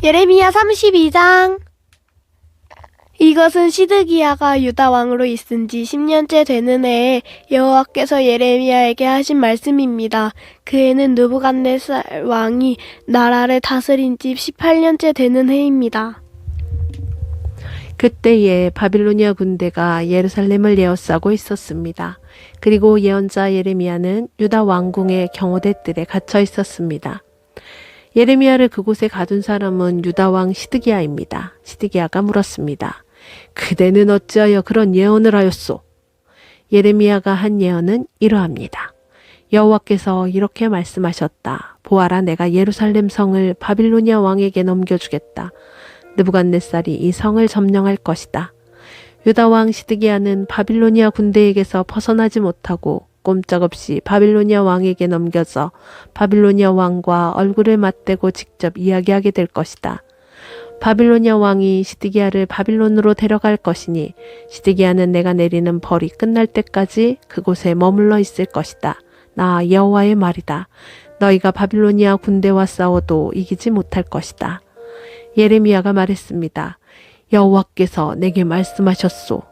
예레미야 32장. 이것은 시드기야가 유다 왕으로 있은 지 10년째 되는 해에 여호와께서 예레미야에게 하신 말씀입니다. 그 해는 느부갓네살 왕이 나라를 다스린 지 18년째 되는 해입니다. 그때에 바빌로니아 군대가 예루살렘을 에워싸고 있었습니다. 그리고 예언자 예레미야는 유다 왕궁의 경호대들에 갇혀 있었습니다. 예레미야를 그곳에 가둔 사람은 유다 왕 시드기야입니다. 시드기야가 물었습니다. 그대는 어찌하여 그런 예언을 하였소? 예레미야가 한 예언은 이러합니다. 여호와께서 이렇게 말씀하셨다. 보아라, 내가 예루살렘 성을 바빌로니아 왕에게 넘겨주겠다. 느부갓네살이 이 성을 점령할 것이다. 유다 왕 시드기야는 바빌로니아 군대에게서 벗어나지 못하고 꼼짝없이 바빌로니아 왕에게 넘겨져 바빌로니아 왕과 얼굴을 맞대고 직접 이야기하게 될 것이다. 바빌로니아 왕이 시드기야를 바빌론으로 데려갈 것이니 시드기야는 내가 내리는 벌이 끝날 때까지 그곳에 머물러 있을 것이다. 나 여호와의 말이다. 너희가 바빌로니아 군대와 싸워도 이기지 못할 것이다. 예레미야가 말했습니다. 여호와께서 내게 말씀하셨소.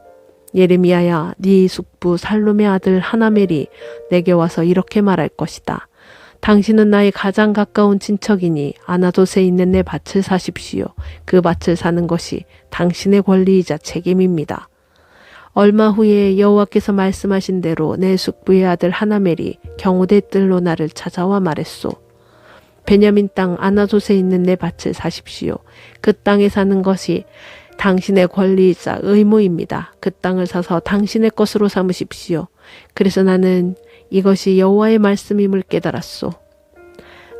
예레미야야, 네 숙부 살룸의 아들 하나멜이 내게 와서 이렇게 말할 것이다. 당신은 나의 가장 가까운 친척이니 아나돗에 있는 내 밭을 사십시오. 그 밭을 사는 것이 당신의 권리이자 책임입니다. 얼마 후에 여호와께서 말씀하신 대로 내 숙부의 아들 하나멜이 경호대 뜰로 나를 찾아와 말했소. 베냐민 땅 아나돗에 있는 내 밭을 사십시오. 그 땅에 사는 것이 당신의 권리이자 의무입니다. 그 땅을 사서 당신의 것으로 삼으십시오. 그래서 나는 이것이 여호와의 말씀임을 깨달았소.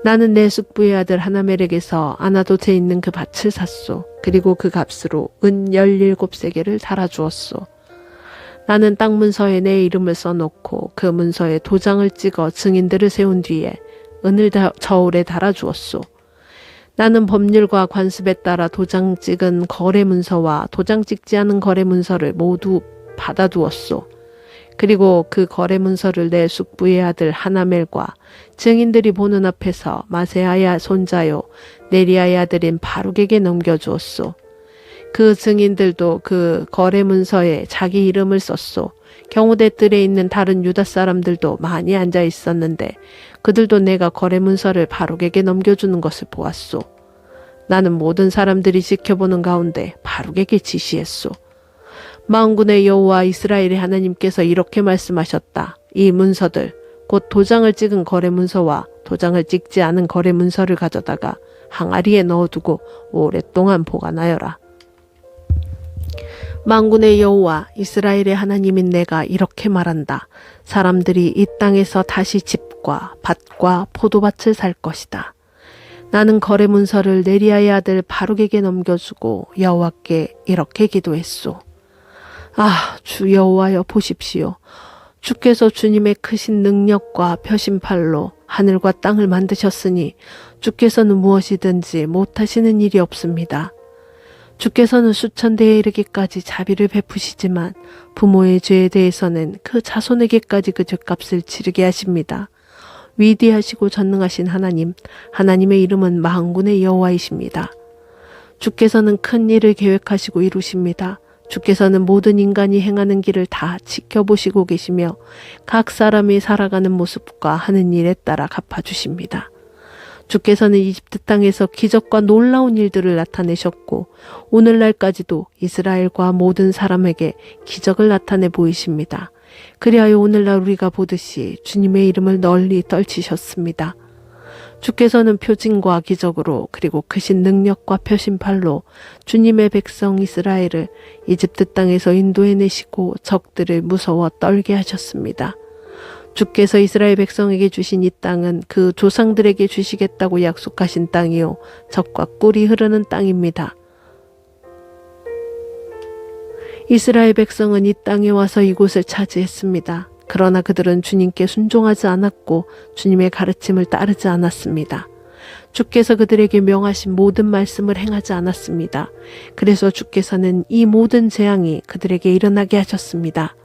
나는 내 숙부의 아들 하나멜에게서 아나돗에 있는 그 밭을 샀소. 그리고 그 값으로 은 17세겔을 달아주었소. 나는 땅 문서에 내 이름을 써놓고 그 문서에 도장을 찍어 증인들을 세운 뒤에 은을 저울에 달아주었소. 나는 법률과 관습에 따라 도장 찍은 거래 문서와 도장 찍지 않은 거래 문서를 모두 받아두었소. 그리고 그 거래 문서를 내 숙부의 아들 하나멜과 증인들이 보는 앞에서 마세아의 손자요 네리아의 아들인 바룩에게 넘겨주었소. 그 증인들도 그 거래 문서에 자기 이름을 썼소. 경호대 뜰에 있는 다른 유다 사람들도 많이 앉아 있었는데 그들도 내가 거래 문서를 바룩에게 넘겨주는 것을 보았소. 나는 모든 사람들이 지켜보는 가운데 바룩에게 지시했소. 만군의 여호와 이스라엘의 하나님께서 이렇게 말씀하셨다. 이 문서들, 곧 도장을 찍은 거래 문서와 도장을 찍지 않은 거래 문서를 가져다가 항아리에 넣어두고 오랫동안 보관하여라. 만군의 여호와 이스라엘의 하나님인 내가 이렇게 말한다. 사람들이 이 땅에서 다시 집과 밭과 포도밭을 살 것이다. 나는 거래 문서를 네리아의 아들 바룩에게 넘겨주고 여호와께 이렇게 기도했소. 아, 주 여호와여 보십시오. 주께서 주님의 크신 능력과 펴신팔로 하늘과 땅을 만드셨으니 주께서는 무엇이든지 못하시는 일이 없습니다. 주께서는 수천 대에 이르기까지 자비를 베푸시지만 부모의 죄에 대해서는 그 자손에게까지 그 죄값을 치르게 하십니다. 위대하시고 전능하신 하나님, 하나님의 이름은 만군의 여호와이십니다. 주께서는 큰 일을 계획하시고 이루십니다. 주께서는 모든 인간이 행하는 길을 다 지켜보시고 계시며 각 사람이 살아가는 모습과 하는 일에 따라 갚아주십니다. 주께서는 이집트 땅에서 기적과 놀라운 일들을 나타내셨고 오늘날까지도 이스라엘과 모든 사람에게 기적을 나타내 보이십니다. 그리하여 오늘날 우리가 보듯이 주님의 이름을 널리 떨치셨습니다. 주께서는 표징과 기적으로 그리고 크신 능력과 펴신팔로 주님의 백성 이스라엘을 이집트 땅에서 인도해내시고 적들을 무서워 떨게 하셨습니다. 주께서 이스라엘 백성에게 주신 이 땅은 그 조상들에게 주시겠다고 약속하신 땅이요 젖과 꿀이 흐르는 땅입니다. 이스라엘 백성은 이 땅에 와서 이곳을 차지했습니다. 그러나 그들은 주님께 순종하지 않았고 주님의 가르침을 따르지 않았습니다. 주께서 그들에게 명하신 모든 말씀을 행하지 않았습니다. 그래서 주께서는 이 모든 재앙이 그들에게 일어나게 하셨습니다.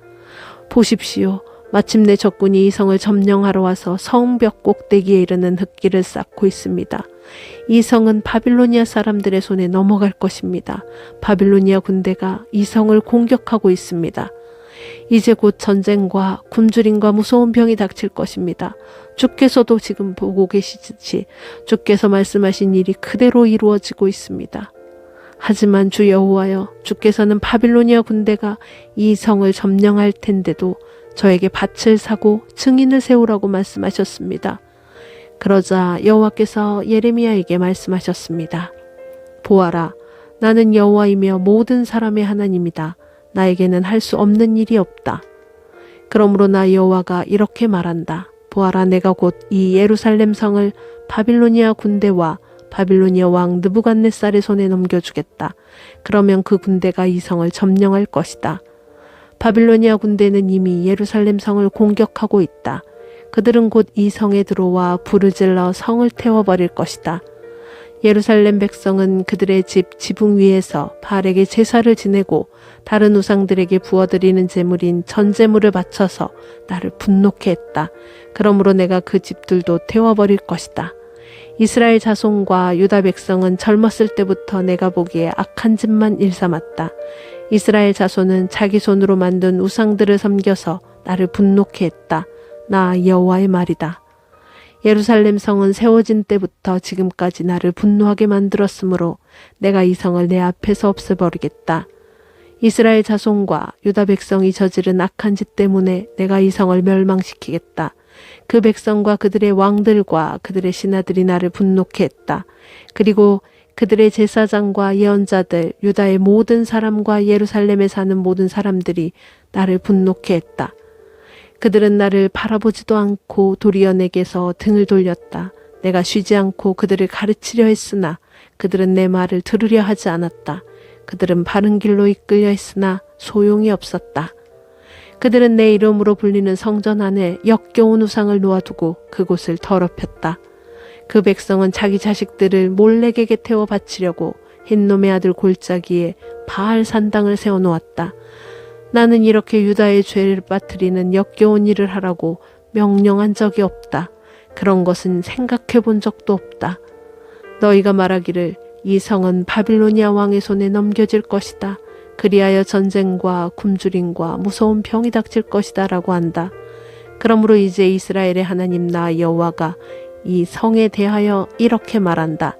보십시오. 마침내 적군이 이 성을 점령하러 와서 성벽 꼭대기에 이르는 흙길을 쌓고 있습니다. 이 성은 바빌로니아 사람들의 손에 넘어갈 것입니다. 바빌로니아 군대가 이 성을 공격하고 있습니다. 이제 곧 전쟁과 굶주림과 무서운 병이 닥칠 것입니다. 주께서도 지금 보고 계시듯이 주께서 말씀하신 일이 그대로 이루어지고 있습니다. 하지만 주 여호와여, 주께서는 바빌로니아 군대가 이 성을 점령할 텐데도 저에게 밭을 사고 증인을 세우라고 말씀하셨습니다. 그러자 여호와께서 예레미야에게 말씀하셨습니다. 보아라, 나는 여호와이며 모든 사람의 하나님이다. 나에게는 할 수 없는 일이 없다. 그러므로 나 여호와가 이렇게 말한다. 보아라, 내가 곧 이 예루살렘 성을 바빌로니아 군대와 바빌로니아 왕 느부갓네살의 손에 넘겨주겠다. 그러면 그 군대가 이 성을 점령할 것이다. 바빌로니아 군대는 이미 예루살렘 성을 공격하고 있다. 그들은 곧 이 성에 들어와 불을 질러 성을 태워버릴 것이다. 예루살렘 백성은 그들의 집 지붕 위에서 바알에게 제사를 지내고 다른 우상들에게 부어드리는 제물인 전제물을 바쳐서 나를 분노케 했다. 그러므로 내가 그 집들도 태워버릴 것이다. 이스라엘 자손과 유다 백성은 젊었을 때부터 내가 보기에 악한 짓만 일삼았다. 이스라엘 자손은 자기 손으로 만든 우상들을 섬겨서 나를 분노케 했다. 나 여호와의 말이다. 예루살렘 성은 세워진 때부터 지금까지 나를 분노하게 만들었으므로 내가 이 성을 내 앞에서 없애버리겠다. 이스라엘 자손과 유다 백성이 저지른 악한 짓 때문에 내가 이 성을 멸망시키겠다. 그 백성과 그들의 왕들과 그들의 신하들이 나를 분노케 했다. 그리고 그들의 제사장과 예언자들, 유다의 모든 사람과 예루살렘에 사는 모든 사람들이 나를 분노케 했다. 그들은 나를 바라보지도 않고 도리어 내게서 등을 돌렸다. 내가 쉬지 않고 그들을 가르치려 했으나 그들은 내 말을 들으려 하지 않았다. 그들은 바른 길로 이끌려 했으나 소용이 없었다. 그들은 내 이름으로 불리는 성전 안에 역겨운 우상을 놓아두고 그곳을 더럽혔다. 그 백성은 자기 자식들을 몰렉에게 태워 바치려고 흰놈의 아들 골짜기에 바알 산당을 세워놓았다. 나는 이렇게 유다의 죄를 빠뜨리는 역겨운 일을 하라고 명령한 적이 없다. 그런 것은 생각해 본 적도 없다. 너희가 말하기를 이 성은 바빌로니아 왕의 손에 넘겨질 것이다. 그리하여 전쟁과 굶주림과 무서운 병이 닥칠 것이다 라고 한다. 그러므로 이제 이스라엘의 하나님 나 여호와가 이 성에 대하여 이렇게 말한다.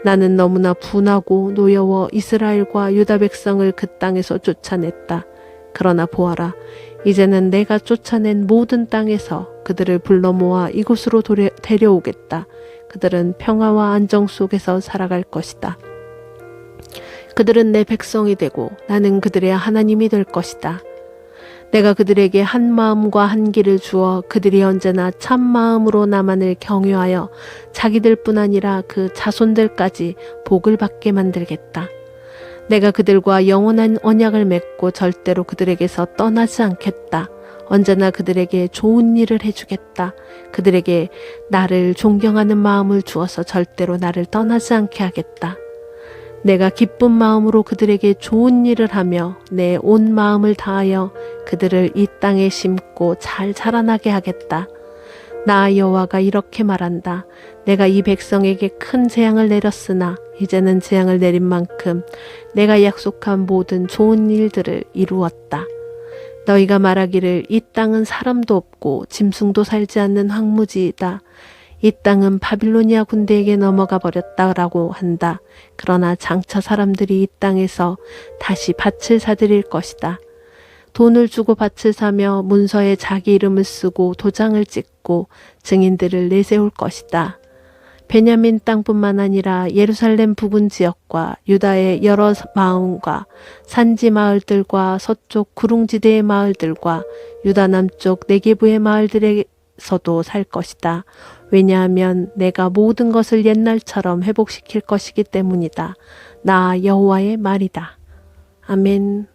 나는 너무나 분하고 노여워 이스라엘과 유다 백성을 그 땅에서 쫓아냈다. 그러나 보아라, 이제는 내가 쫓아낸 모든 땅에서 그들을 불러 모아 이곳으로 데려오겠다. 그들은 평화와 안정 속에서 살아갈 것이다. 그들은 내 백성이 되고 나는 그들의 하나님이 될 것이다. 내가 그들에게 한 마음과 한 길을 주어 그들이 언제나 참 마음으로 나만을 경유하여 자기들뿐 아니라 그 자손들까지 복을 받게 만들겠다. 내가 그들과 영원한 언약을 맺고 절대로 그들에게서 떠나지 않겠다. 언제나 그들에게 좋은 일을 해주겠다. 그들에게 나를 존경하는 마음을 주어서 절대로 나를 떠나지 않게 하겠다. 내가 기쁜 마음으로 그들에게 좋은 일을 하며 내 온 마음을 다하여 그들을 이 땅에 심고 잘 자라나게 하겠다. 나 여호와가 이렇게 말한다. 내가 이 백성에게 큰 재앙을 내렸으나 이제는 재앙을 내린 만큼 내가 약속한 모든 좋은 일들을 이루었다. 너희가 말하기를 이 땅은 사람도 없고 짐승도 살지 않는 황무지이다. 이 땅은 바빌로니아 군대에게 넘어가 버렸다라고 한다. 그러나 장차 사람들이 이 땅에서 다시 밭을 사들일 것이다. 돈을 주고 밭을 사며 문서에 자기 이름을 쓰고 도장을 찍고 증인들을 내세울 것이다. 베냐민 땅뿐만 아니라 예루살렘 부근 지역과 유다의 여러 마을과 산지 마을들과 서쪽 구릉지대의 마을들과 유다 남쪽 네게부의 마을들에서도 살 것이다. 왜냐하면 내가 모든 것을 옛날처럼 회복시킬 것이기 때문이다. 나 여호와의 말이다. 아멘.